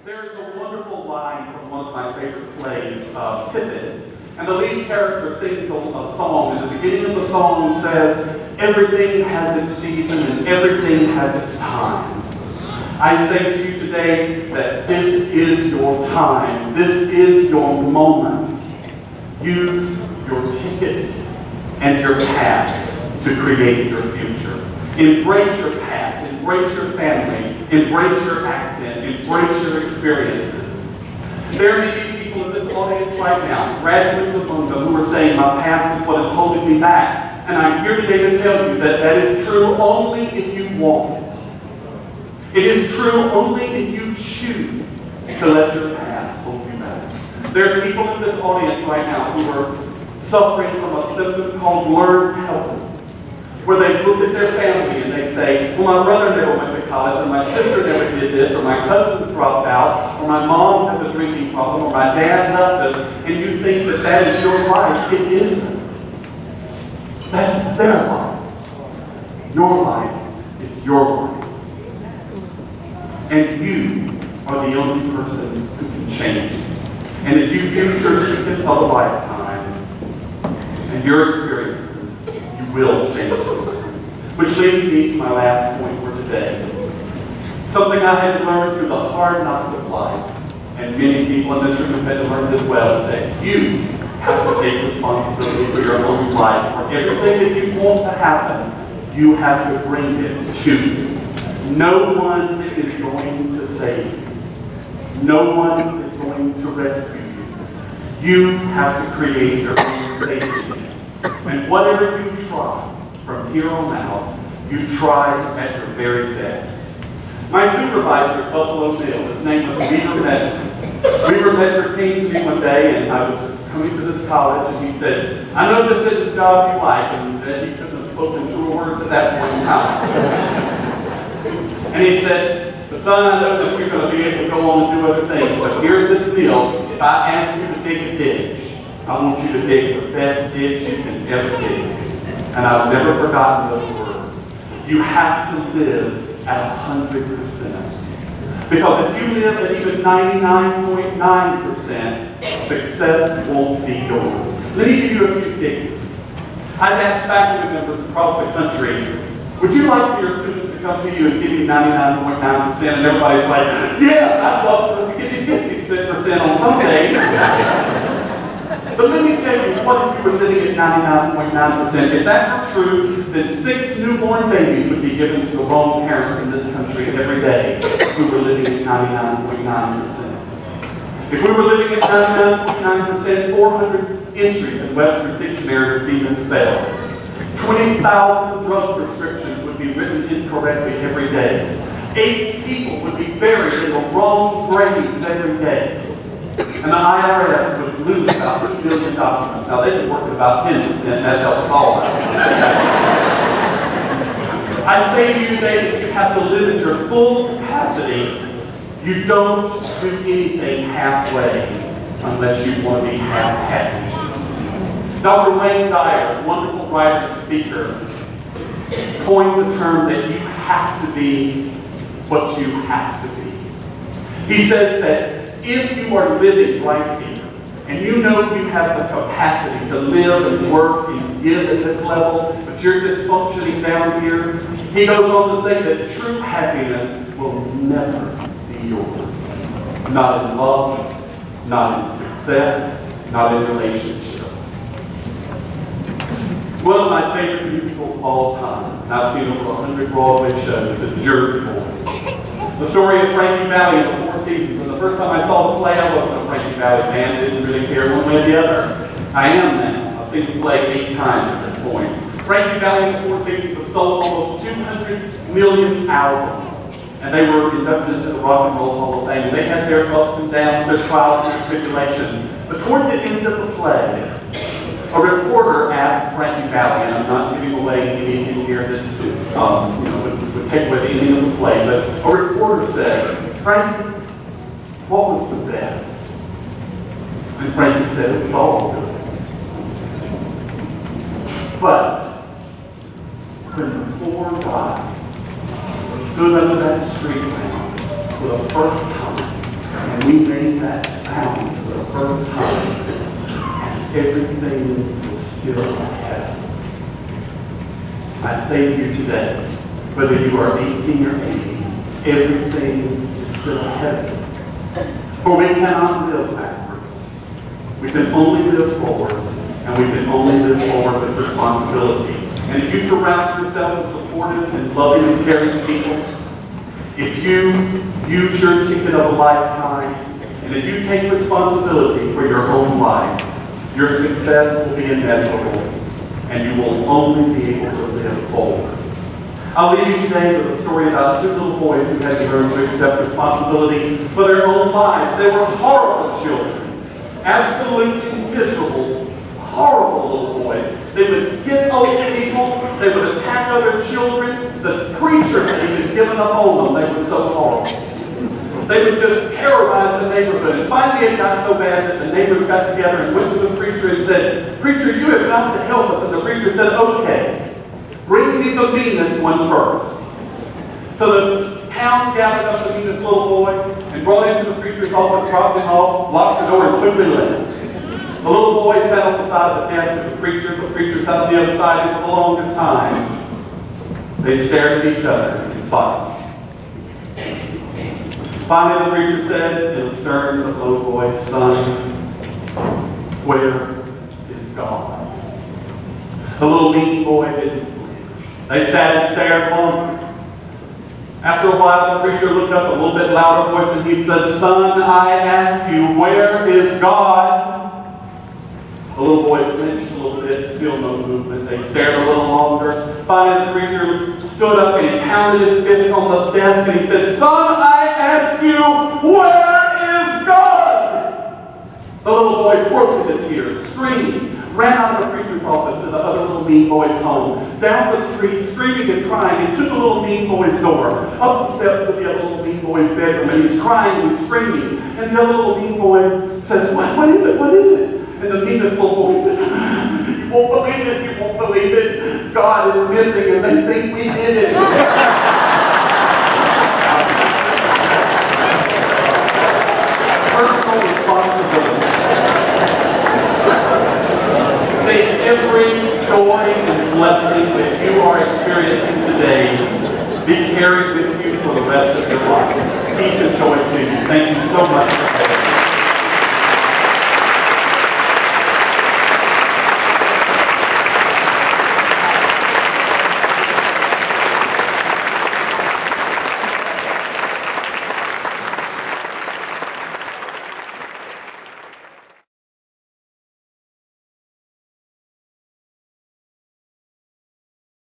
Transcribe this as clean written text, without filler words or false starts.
There is a wonderful line from one of my favorite plays, Pippin, and the lead character sings a song, and the beginning of the song says, "Everything has its season and everything has its time." I say to you today that this is your time. This is your moment. Use your ticket and your past to create your future. Embrace your past. Embrace your family. Embrace your accent. Embrace your experiences. There may be people in this audience right now, graduates among them, who are saying, "My past is what is holding me back." And I'm here today to tell you that that is true only if you want it. It is true only if you choose to let your past hold you back. There are people in this audience right now who are suffering from a symptom called learned helplessness, where they look at their family and they say, "Well, my brother never went to college, or my sister never did this, or my cousin dropped out, or my mom has a drinking problem, or my dad left us," and you think that that is your life. It isn't. That's their life. Your life is your life. And you are the only person who can change it. And if you use your ticket of a lifetime and your experiences, you will change it. Which leads me to my last point for today. Something I had to learn through the hard knocks of life, and many people in this room have had to learn as well, is that you have to take responsibility for your own life. For everything that you want to happen, you have to bring it to you. No one is going to save you. No one is going to rescue you. You have to create your own safety. And whatever you try from here on out, you try at your very best. My supervisor at Buffalo Bill, his name was Weaver Medford. Weaver Medford came to me one day, and I was coming to this college, and he said, "I know this isn't a job you like," and he couldn't have spoken truer words at that point in time. And he said, "But son, I know that you're going to be able to go on and do other things, but here at this mill, if I ask you to dig a ditch, I want you to dig the best ditch you can ever dig." And I've never forgotten those words. You have to live at 100%. Because if you live at even 99.9%, success won't be yours. Let me give you a few figures. I've asked faculty members across the country, "Would you like for your students to come to you and give you 99.9%? And everybody's like, "Yeah, I'd love for them to give you 50% on some days." But let me tell you, what if you were sitting at 99.9%? If that were true, then 6 newborn babies would be given to the wrong parents in this country every day who were living at 99.9%. If we were living at 99.9%, 400 entries in Webster's dictionary would be misspelled. 20,000 drug prescriptions would be written incorrectly every day. 8 people would be buried in the wrong graves every day. And the IRS would lose about 2 million documents. Now, they've been working about 10%, that helps all out. I say to you today that you have to live at your full capacity. You don't do anything halfway unless you want to be half happy. Dr. Wayne Dyer, wonderful writer and speaker, coined the term that you have to be what you have to be. He says that if you are living right here, and you know you have the capacity to live and work and give at this level, but you're just functioning down here, he goes on to say that true happiness will never be yours. Not in love, not in success, not in relationships. One of my favorite musicals of all time, and I've seen over 100 Broadway shows, is Jersey Boys. The story of Frankie Valli and the Four Seasons. And the first time I saw the play, I wasn't a Frankie Valli fan. Didn't really care one way or the other. I am now. I've seen the play 8 times at this point. Frankie Valli and the Four Seasons have sold almost 200 million albums. And they were inducted into the Rock and Roll Hall of Fame. And they had their ups and downs, their trials and their tribulations. But toward the end of the play, a reporter asked Frankie Valli, and I'm not giving away anything here that would take away the ending of the play, but a reporter said, "Frankie, what was the best?" And Frankie said, "It was all good." But when the 4 guys stood under that street lamp for the first time, And we made that sound for the first time. And everything was still ahead. I say to you today, whether you are 18 or 80, everything is still ahead. For we cannot live backwards. We can only live forward, and we can only live forward with responsibility. And if you surround yourself with supportive and loving and caring people, if you use your ticket of a lifetime, and if you take responsibility for your own life, your success will be immeasurable, and you will only be able to live forward. I'll leave you today with a story about two little boys who had to learn to accept responsibility for their own lives. They were horrible children, absolutely miserable, horrible little boys. They would hit old people, they would attack other children. The preacher had even given up on them. They were so horrible. They would just terrorize the neighborhood. And finally it got so bad that the neighbors got together and went to the preacher and said, "Preacher, you have got to help us." And the preacher said, "Okay, bring me the meanest one first." So the town gathered up the meanest little boy and brought him to the preacher's office, dropped him off, locked the door, and quickly left. The little boy sat on the side of the desk with the preacher sat on the other side, and for the longest time, they stared at each other in silence. Finally, the preacher said in a stern but low voice, "Son, where is God?" The little mean boy didn't. They sat and stared longer. After a while, the preacher looked up a little bit louder voice and he said, "Son, I ask you, where is God?" The little boy flinched a little bit, still no movement. They stared a little longer. Finally, the preacher stood up and he pounded his fist on the desk and he said, "Son, I ask you, where is God?" The little boy broke into tears, screaming, ran out of the preacher's office to the other little mean boy's home, down the street, screaming and crying, and to the little mean boy's door, up the steps to the other little mean boy's bedroom, and he's crying and screaming. And the other little mean boy says, What is it? What is it?" And the meanest little boy says, "You won't believe it, you won't believe it. God is missing and they think we did it." Personal responsibility. May every joy and blessing that you are experiencing today be carried with you for the rest of your life. Peace and joy to you. Thank you so much.